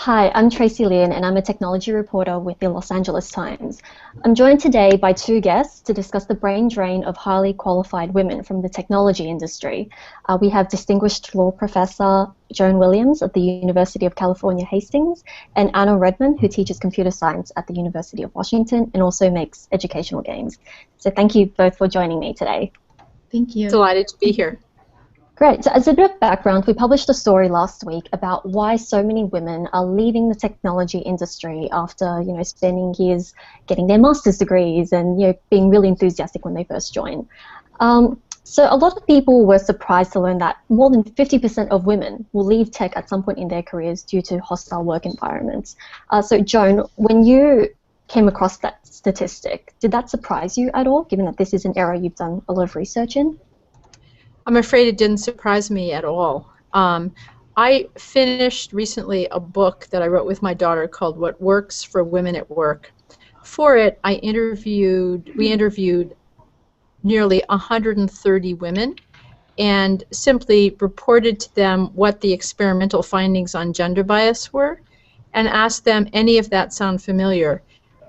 Hi, I'm Tracy Lynn, and I'm a technology reporter with the Los Angeles Times. I'm joined today by two guests to discuss the brain drain of highly qualified women from the technology industry. We have distinguished law professor Joan Williams of the University of California, Hastings, and Anna Redman, who teaches computer science at the University of Washington and also makes educational games. So thank you both for joining me today. Thank you. Delighted to be here. Great. So as a bit of background, we published a story last week about why so many women are leaving the technology industry after, spending years getting their master's degrees and, being really enthusiastic when they first join. So a lot of people were surprised to learn that more than 50% of women will leave tech at some point in their careers due to hostile work environments. So Joan, when you came across that statistic, did that surprise you at all, given that this is an area you've done a lot of research in? I'm afraid it didn't surprise me at all. I finished recently a book that I wrote with my daughter called What Works for Women at Work. For it, we interviewed nearly 130 women and simply reported to them what the experimental findings on gender bias were and asked them, any of that sound familiar?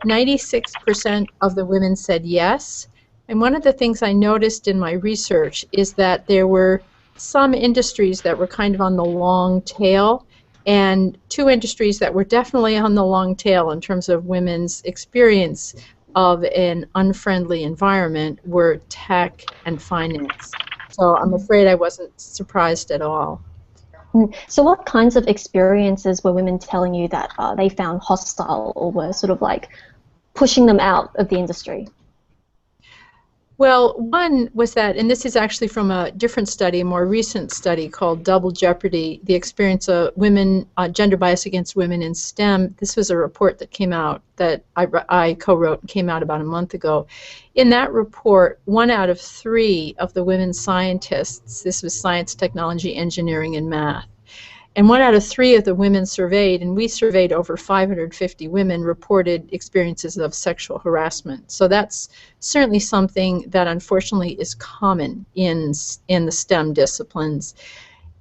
96% of the women said yes. And one of the things I noticed in my research is that there were some industries that were kind of on the long tail, and two industries that were definitely on the long tail in terms of women's experience of an unfriendly environment were tech and finance. So I'm afraid I wasn't surprised at all. So what kinds of experiences were women telling you that they found hostile or were sort of like pushing them out of the industry? Well, one was that, and this is actually from a different study, a more recent study called Double Jeopardy, the experience of women, gender bias against women in STEM. This was a report that came out that I co-wrote and came out about a month ago. In that report, 1 out of 3 of the women scientists, this was science, technology, engineering, and math, and 1 out of 3 of the women surveyed, and we surveyed over 550 women, reported experiences of sexual harassment. So that's certainly something that unfortunately is common in the STEM disciplines.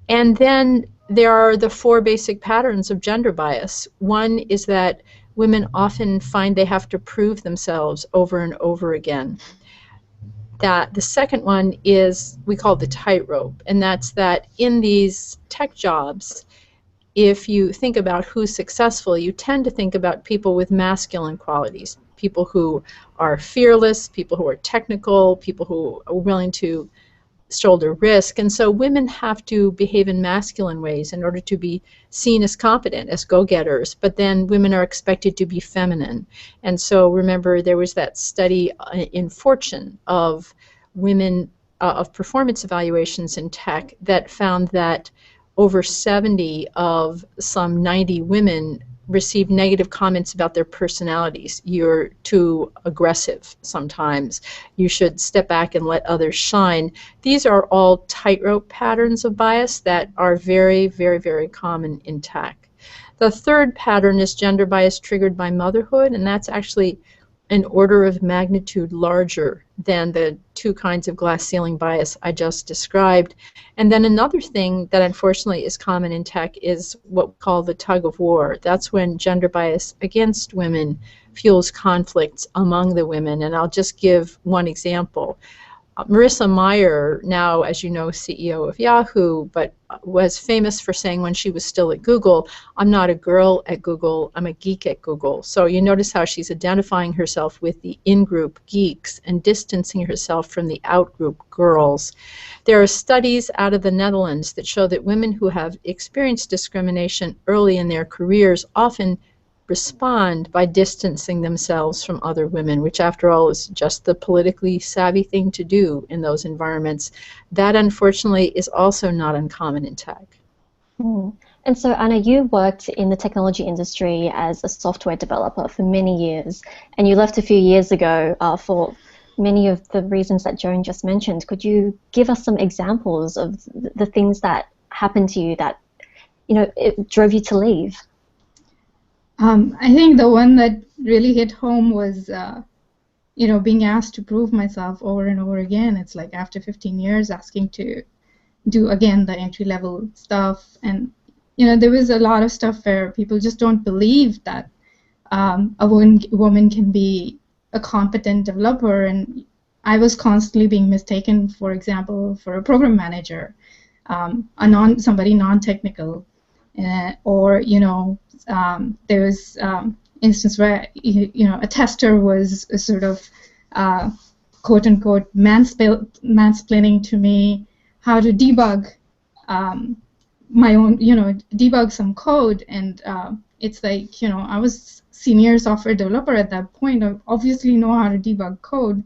And then there are the 4 basic patterns of gender bias. One is that women often find they have to prove themselves over and over again. That the second one is, we call the tightrope, and that's that in these tech jobs, if you think about who's successful, you tend to think about people with masculine qualities, people who are fearless, people who are technical, people who are willing to shoulder risk. And so women have to behave in masculine ways in order to be seen as competent, as go-getters, but then women are expected to be feminine. And so remember, there was that study in Fortune of women, of performance evaluations in tech, that found that over 70 of some 90 women received negative comments about their personalities. You're too aggressive sometimes. You should step back and let others shine. These are all tightrope patterns of bias that are very, very, very common in tech. The third pattern is gender bias triggered by motherhood, and that's actually an order of magnitude larger than the 2 kinds of glass ceiling bias I just described. And then another thing that unfortunately is common in tech is what we call the tug of war. That's when gender bias against women fuels conflicts among the women. And I'll just give one example. Marissa Mayer, now, as you know, CEO of Yahoo, but was famous for saying when she was still at Google, I'm not a girl at Google, I'm a geek at Google. So you notice how she's identifying herself with the in-group geeks and distancing herself from the out-group girls. There are studies out of the Netherlands that show that women who have experienced discrimination early in their careers often respond by distancing themselves from other women, which after all is just the politically savvy thing to do in those environments. That unfortunately is also not uncommon in tech. And so Anna, you worked in the technology industry as a software developer for many years, and you left a few years ago for many of the reasons that Joan just mentioned. Could you give us some examples of the things that happened to you that, it drove you to leave? I think the one that really hit home was, being asked to prove myself over and over again. It's like after 15 years asking to do again the entry-level stuff, and there was a lot of stuff where people just don't believe that a woman can be a competent developer, and I was constantly being mistaken, for example, for a program manager, somebody non-technical, or there was instance where a tester was a sort of quote unquote mansplaining to me how to debug my own, debug some code, and it's like, I was senior software developer at that point. I obviously know how to debug code,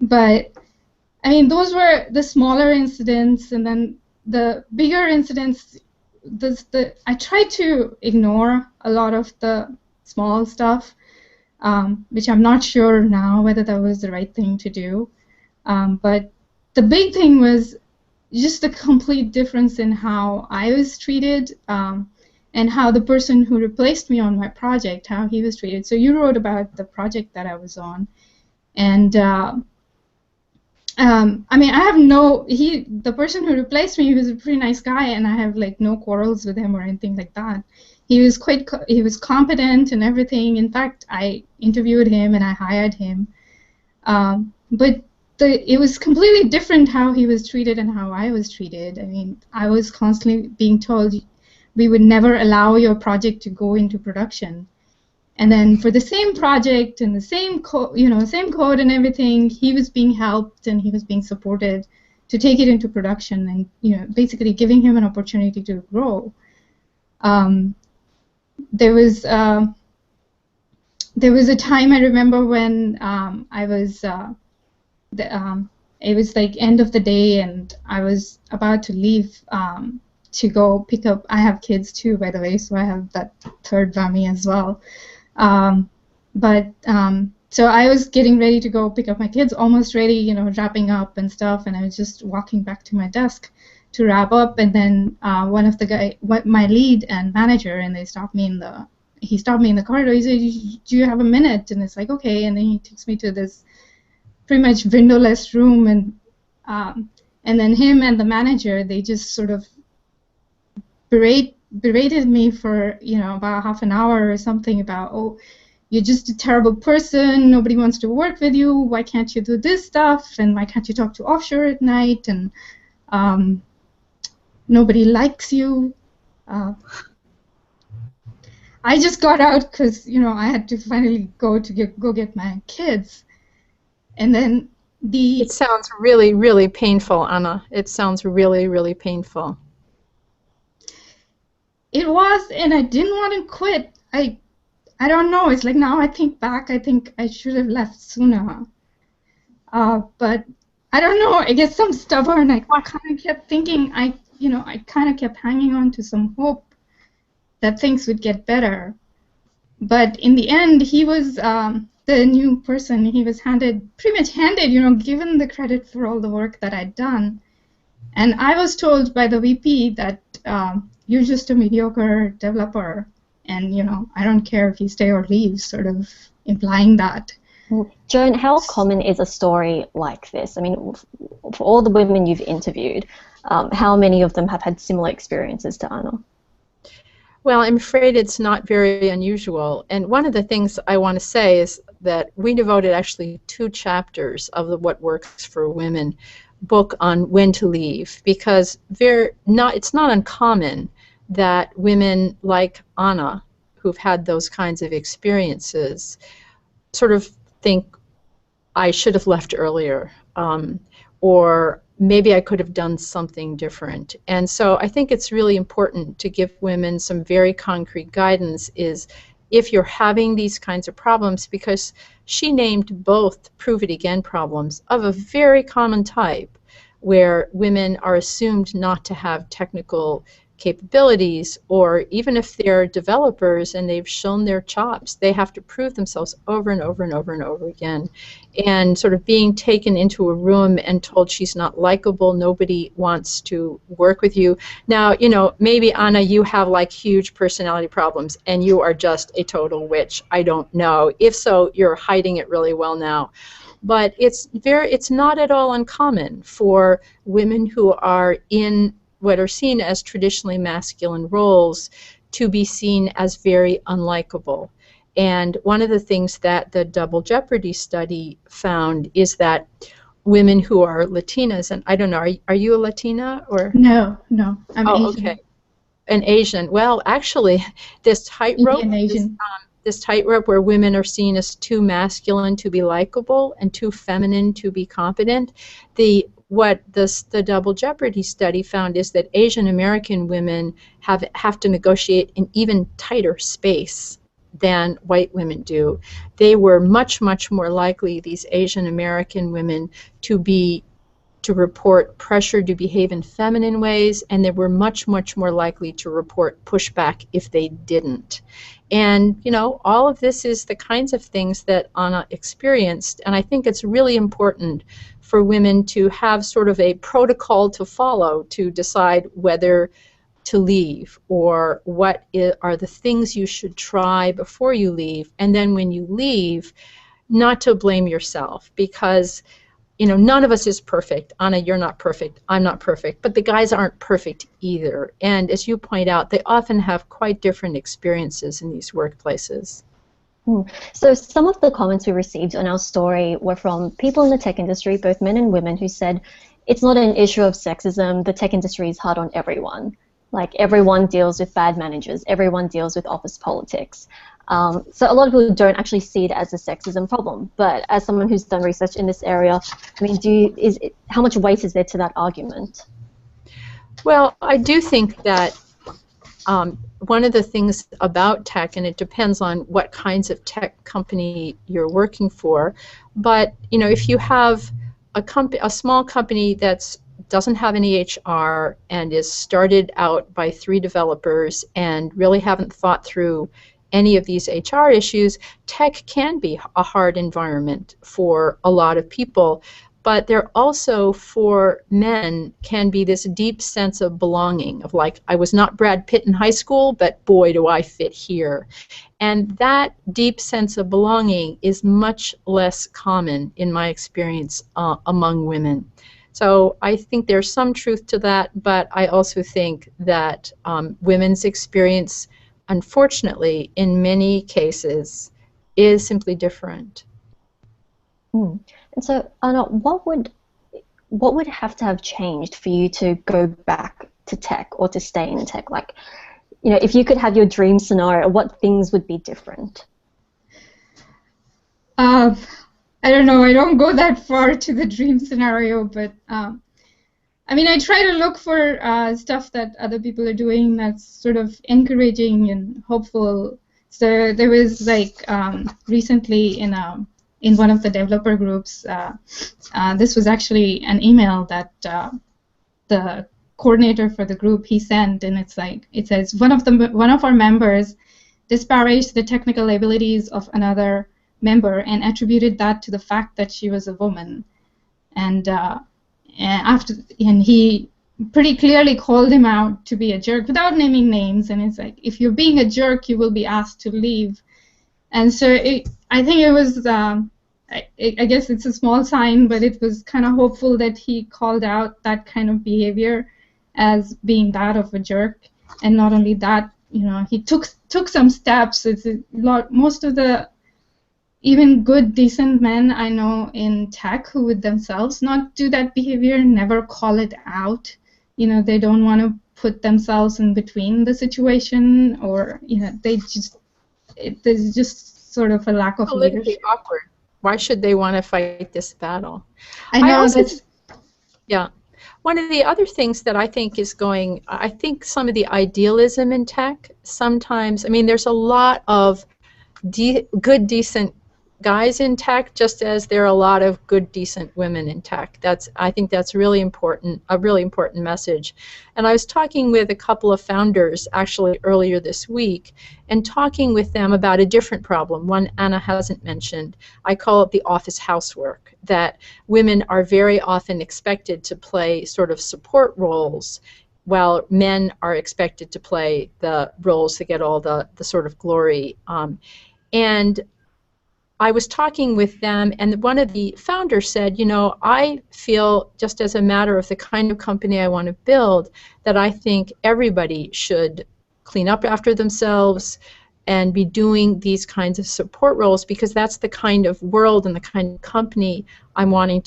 but I mean, those were the smaller incidents, and then the bigger incidents. I tried to ignore a lot of the small stuff, which I'm not sure now whether that was the right thing to do. But the big thing was just the complete difference in how I was treated, and how the person who replaced me on my project, how he was treated. So you wrote about the project that I was on, and I mean, the person who replaced me, he was a pretty nice guy, and I have like no quarrels with him or anything like that. He was he was competent and everything. In fact, I interviewed him and I hired him, but it was completely different how he was treated and how I was treated. I mean, I was constantly being told we would never allow your project to go into production. And then for the same project and the same same code and everything, he was being helped and he was being supported to take it into production, and basically giving him an opportunity to grow. There was a time I remember when it was like end of the day, and I was about to leave to go pick up. I have kids too, by the way, so I have that third whammy as well. So I was getting ready to go pick up my kids, almost ready, wrapping up and stuff, and I was just walking back to my desk to wrap up, and then one of my lead and manager, and he stopped me in the corridor. He said, "Do you have a minute?" And it's like, okay, and then he takes me to this pretty much windowless room, and then him and the manager, they just sort of berated me for about half an hour or something about, oh, you're just a terrible person, nobody wants to work with you, why can't you do this stuff, and why can't you talk to offshore at night, and nobody likes you. I just got out because I had to finally go get my kids, and then It sounds really, really painful, Anna. It sounds really, really painful. It was, and I didn't want to quit. I don't know. It's like now I think back, I think I should have left sooner. But I don't know. I guess I'm stubborn. I kind of kept thinking. I kind of kept hanging on to some hope that things would get better. But in the end, he was the new person. He was pretty much handed, given the credit for all the work that I'd done. And I was told by the VP that you're just a mediocre developer, and I don't care if you stay or leave, sort of implying that. Joan, how common is a story like this? I mean, for all the women you've interviewed, how many of them have had similar experiences to Anna? Well, I'm afraid it's not very unusual. And one of the things I want to say is that we devoted actually 2 chapters of the What Works for Women book on when to leave, because it's not uncommon that women like Anna, who've had those kinds of experiences, sort of think, I should have left earlier, or maybe I could have done something different. And so I think it's really important to give women some very concrete guidance is if you're having these kinds of problems, because she named both prove it again problems of a very common type where women are assumed not to have technical capabilities, or even if they're developers and they've shown their chops, they have to prove themselves over and over and over and over again. And sort of being taken into a room and told she's not likable, nobody wants to work with you. Now, maybe Anna, you have like huge personality problems and you are just a total witch. I don't know. If so, you're hiding it really well now. But it's not at all uncommon for women who are in what are seen as traditionally masculine roles to be seen as very unlikable. And one of the things that the Double Jeopardy study found is that women who are Latinas, and I don't know, are you a Latina or? No, no, I'm Asian. Okay, an Asian. Well, actually, this tightrope, this tightrope where women are seen as too masculine to be likable and too feminine to be competent. What the Double Jeopardy study found is that Asian American women have to negotiate an even tighter space than white women do. They were much, much more likely, these Asian American women, to report pressure to behave in feminine ways, and they were much, much more likely to report pushback if they didn't. And, you know, all of this is the kinds of things that Anna experienced, and I think it's really important for women to have sort of a protocol to follow to decide whether to leave, or what are the things you should try before you leave, and then when you leave, not to blame yourself, because, you know, none of us is perfect. Anna, you're not perfect. I'm not perfect. But the guys aren't perfect either. And as you point out, they often have quite different experiences in these workplaces. So some of the comments we received on our story were from people in the tech industry, both men and women, who said it's not an issue of sexism. The tech industry is hard on everyone. Like, everyone deals with bad managers. Everyone deals with office politics. So a lot of people don't actually see it as a sexism problem. But as someone who's done research in this area, I mean, how much weight is there to that argument? Well, I do think that one of the things about tech, and it depends on what kinds of tech company you're working for, but, you know, if you have a small company that doesn't have any HR and is started out by 3 developers and really haven't thought through any of these HR issues, tech can be a hard environment for a lot of people. But there also, for men, can be this deep sense of belonging, of like, I was not Brad Pitt in high school, but boy, do I fit here. And that deep sense of belonging is much less common, in my experience, among women. So I think there's some truth to that, but I also think that women's experience, unfortunately, in many cases, is simply different. And so, Anna, what would have to have changed for you to go back to tech or to stay in tech? Like, you know, if you could have your dream scenario, what things would be different? I don't know. I don't go that far to the dream scenario, but I mean, I try to look for stuff that other people are doing that's sort of encouraging and hopeful. So there was like recently in one of the developer groups, this was actually an email that the coordinator for the group he sent, and it's like, it says one of our members disparaged the technical abilities of another member and attributed that to the fact that she was a woman, and he pretty clearly called him out to be a jerk without naming names, and it's like, if you're being a jerk, you will be asked to leave. And so I think it was, I guess it's a small sign, but it was kind of hopeful that he called out that kind of behavior as being that of a jerk. And not only that, you know, he took some steps. It's a lot. Most of the even good, decent men I know in tech who would themselves not do that behavior, never call it out. You know, they don't want to put themselves in between the situation, or, you know, there's just sort of a lack of leadership. Awkward. Why should they want to fight this battle? I know Yeah. One of the other things that I think is I think some of the idealism in tech sometimes, I mean, there's a lot of good, decent guys in tech, just as there are a lot of good, decent women in tech. I think that's really important, a really important message. And I was talking with a couple of founders actually earlier this week, and talking with them about a different problem, one Anna hasn't mentioned. I call it the office housework, that women are very often expected to play sort of support roles, while men are expected to play the roles that get all the sort of glory. And I was talking with them, and one of the founders said, you know, I feel just as a matter of the kind of company I want to build, that I think everybody should clean up after themselves and be doing these kinds of support roles, because that's the kind of world and the kind of company I want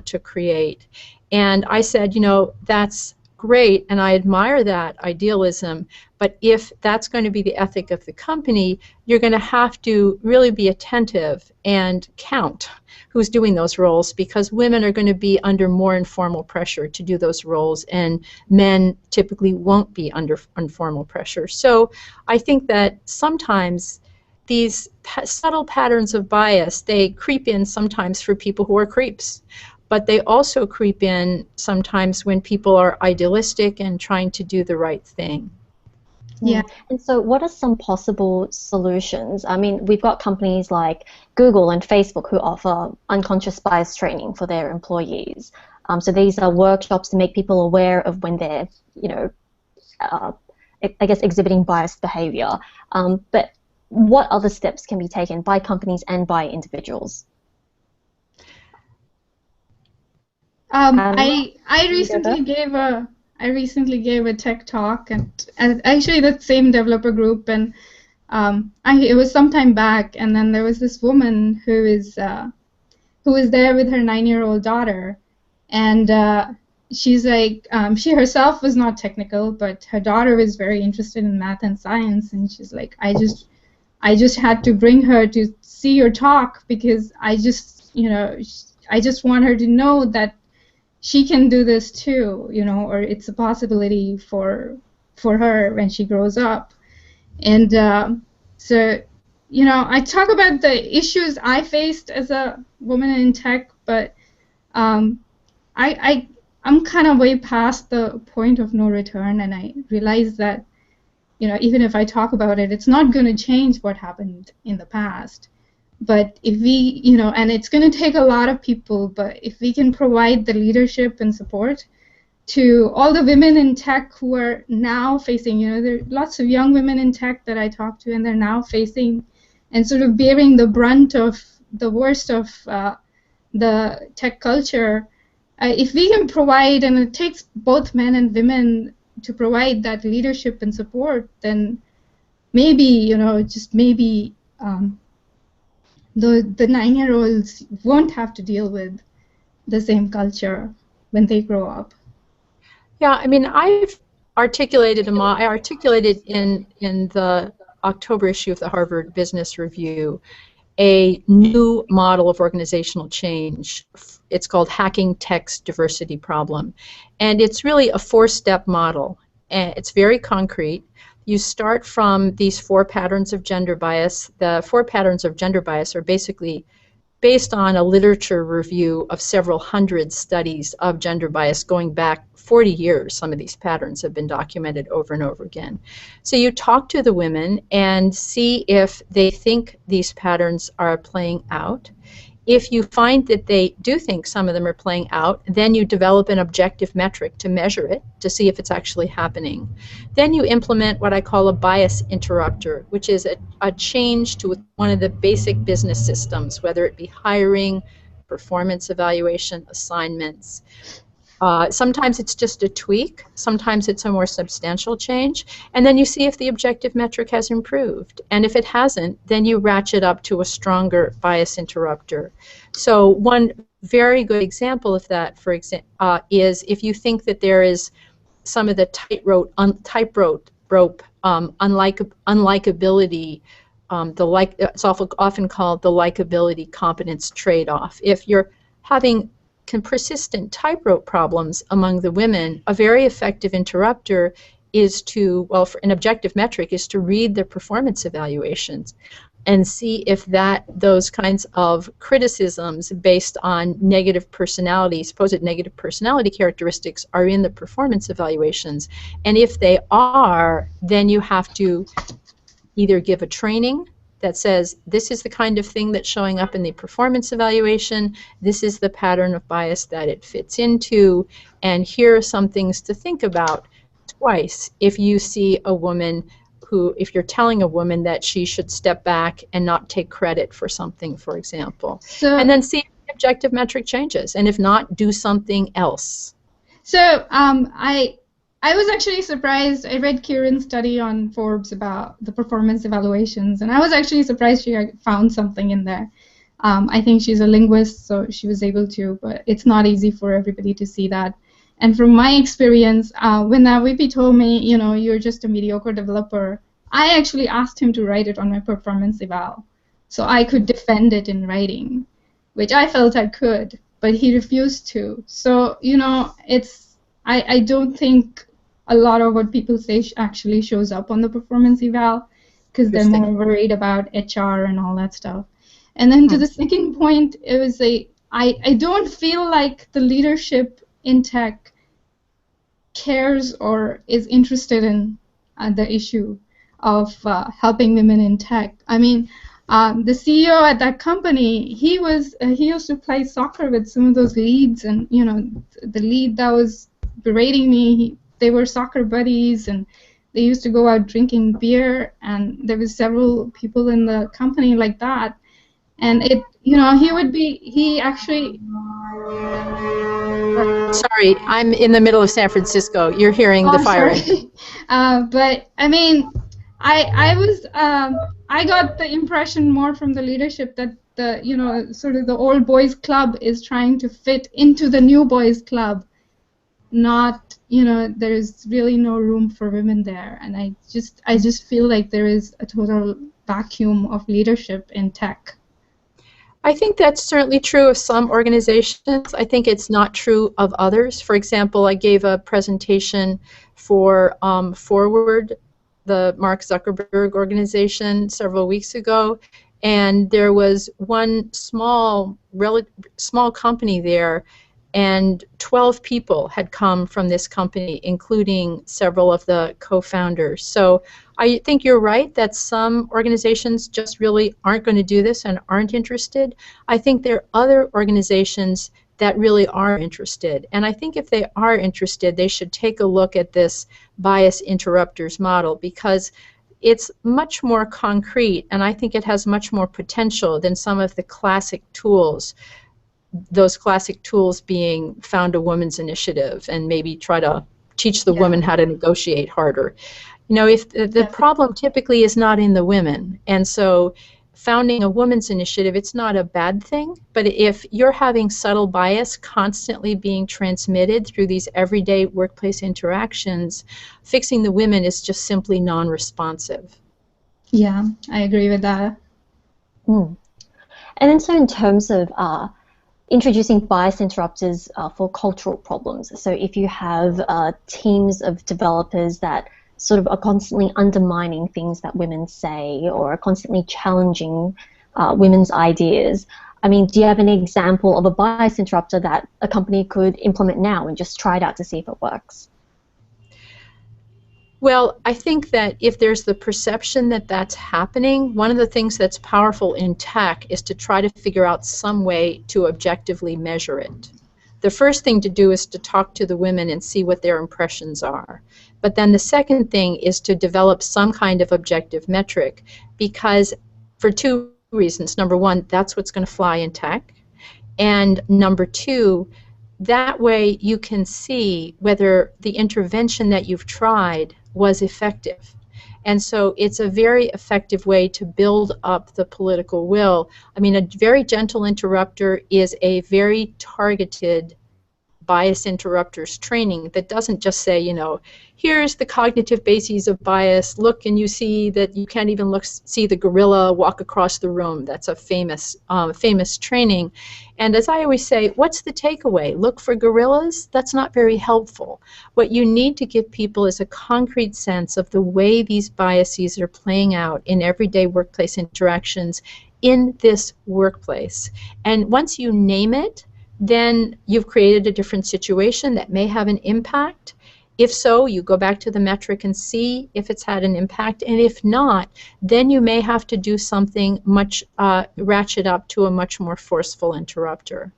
to create. And I said, you know, that's great, and I admire that idealism, but if that's going to be the ethic of the company, you're going to have to really be attentive and count who's doing those roles, because women are going to be under more informal pressure to do those roles, and men typically won't be under informal pressure. So I think that sometimes these subtle patterns of bias, they creep in sometimes for people who are creeps. But they also creep in sometimes when people are idealistic and trying to do the right thing. Yeah. And so what are some possible solutions? I mean, we've got companies like Google and Facebook who offer unconscious bias training for their employees. So these are workshops to make people aware of when they're, you know, I guess exhibiting biased behavior. But what other steps can be taken by companies and by individuals? I recently gave a tech talk, and actually that same developer group, and it was some time back, and then there was this woman who was there with her 9-year-old daughter, and she's like, she herself was not technical, but her daughter was very interested in math and science, and she's like, I just had to bring her to see your talk because I just want her to know that she can do this too, you know, or it's a possibility for her when she grows up. And so, you know, I talk about the issues I faced as a woman in tech, but I'm kind of way past the point of no return, and I realize that, you know, even if I talk about it, it's not going to change what happened in the past. But if we, you know, and it's going to take a lot of people, but if we can provide the leadership and support to all the women in tech who are now facing, you know, there are lots of young women in tech that I talk to, and they're now facing and sort of bearing the brunt of the worst of the tech culture. If we can provide, and it takes both men and women to provide that leadership and support, then maybe, you know, just maybe the 9-year-olds won't have to deal with the same culture when they grow up. Yeah, I mean, I've articulated I articulated in the October issue of the Harvard Business Review a new model of organizational change. It's called Hacking Tech's Diversity Problem, and it's really a 4-step model, and it's very concrete. You start from these 4 patterns of gender bias. The 4 patterns of gender bias are basically based on a literature review of several hundred studies of gender bias going back 40 years. Some of these patterns have been documented over and over again. So you talk to the women and see if they think these patterns are playing out. If you find that they do think some of them are playing out, then you develop an objective metric to measure it, to see if it's actually happening. Then you implement what I call a bias interrupter, which is a change to one of the basic business systems, whether it be hiring, performance evaluation, assignments. Sometimes it's just a tweak, sometimes it's a more substantial change, and then you see if the objective metric has improved. And if it hasn't, then you ratchet up to a stronger bias interrupter. So one very good example of that, for example, is if you think that there is some of the tightrope unlikability, it's often called the likability competence trade-off. If you're having persistent tightrope problems among the women, a very effective interrupter is to, well, for an objective metric, is to read their performance evaluations and see if those kinds of criticisms based on supposed negative personality characteristics are in the performance evaluations. And if they are, then you have to either give a training that says this is the kind of thing that's showing up in the performance evaluation, this is the pattern of bias that it fits into, and here are some things to think about twice if you see a woman if you're telling a woman that she should step back and not take credit for something, for example, and then see if the objective metric changes, and if not, do something else. So I was actually surprised. I read Kieran's study on Forbes about the performance evaluations, and I was actually surprised she found something in there. I think she's a linguist, so she was able to, but it's not easy for everybody to see that. And from my experience, when that VP told me, you know, you're just a mediocre developer, I actually asked him to write it on my performance eval, so I could defend it in writing, which I felt I could, but he refused to. So, you know, I don't think a lot of what people say actually shows up on the performance eval, because they're more worried about HR and all that stuff. And then to the second point, it was I don't feel like the leadership in tech cares or is interested in the issue of helping women in tech. I mean, the CEO at that company, he used to play soccer with some of those leads, and you know, the lead that was berating me, they were soccer buddies, and they used to go out drinking beer, and there was several people in the company like that. And it, you know, he actually. Sorry, I'm in the middle of San Francisco. You're hearing the firing. But I mean, I got the impression more from the leadership that the, you know, sort of the old boys club is trying to fit into the new boys club. Not, you know, there's really no room for women there, and I just feel like there is a total vacuum of leadership in tech. I think that's certainly true of some organizations. I think it's not true of others. For example, I gave a presentation for Forward, the Mark Zuckerberg organization, several weeks ago, and there was one small company there, and 12 people had come from this company, including several of the co-founders. So I think you're right that some organizations just really aren't going to do this and aren't interested. I think there are other organizations that really are interested. And I think if they are interested, they should take a look at this bias interrupters model, because it's much more concrete, and I think it has much more potential than some of the classic tools. Those classic tools being found a woman's initiative and maybe try to teach the woman how to negotiate harder. You know, if the problem typically is not in the women, and so founding a woman's initiative, it's not a bad thing, but if you're having subtle bias constantly being transmitted through these everyday workplace interactions, fixing the women is just simply non-responsive. Yeah, I agree with that. And then so in terms of introducing bias interrupters for cultural problems. So if you have teams of developers that sort of are constantly undermining things that women say or are constantly challenging women's ideas, I mean, do you have an example of a bias interrupter that a company could implement now and just try it out to see if it works? Well, I think that if there's the perception that that's happening, one of the things that's powerful in tech is to try to figure out some way to objectively measure it. The first thing to do is to talk to the women and see what their impressions are. But then the second thing is to develop some kind of objective metric, because for two reasons. Number one, that's what's going to fly in tech. And number two, that way you can see whether the intervention that you've tried was effective. And so it's a very effective way to build up the political will. I mean, a very gentle interrupter is a very targeted bias interrupters training that doesn't just say, you know, here's the cognitive bases of bias, look and you see that you can't even see the gorilla walk across the room. That's a famous training. And as I always say, what's the takeaway? Look for gorillas? That's not very helpful. What you need to give people is a concrete sense of the way these biases are playing out in everyday workplace interactions in this workplace. And once you name it, then you've created a different situation that may have an impact. If so, you go back to the metric and see if it's had an impact, and if not, then you may have to do something much ratchet up to a much more forceful interrupter.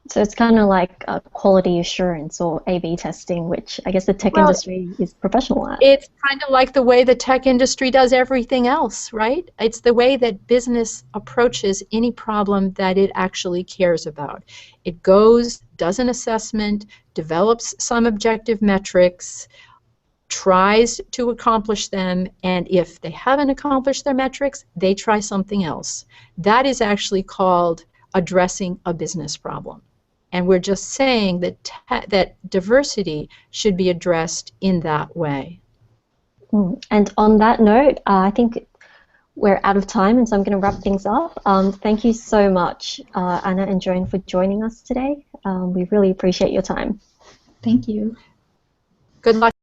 So it's kind of like quality assurance or A/B testing, which I guess the tech Well, industry is professional at. it's kind of like the way the tech industry does everything else, right? It's the way that business approaches any problem that it actually cares about. It goes, does an assessment, develops some objective metrics, tries to accomplish them, and if they haven't accomplished their metrics, they try something else. That is actually called addressing a business problem. And we're just saying that that diversity should be addressed in that way. And on that note, I think we're out of time, and so I'm going to wrap things up. Thank you so much, Anna and Joan, for joining us today. We really appreciate your time. Thank you. Good luck.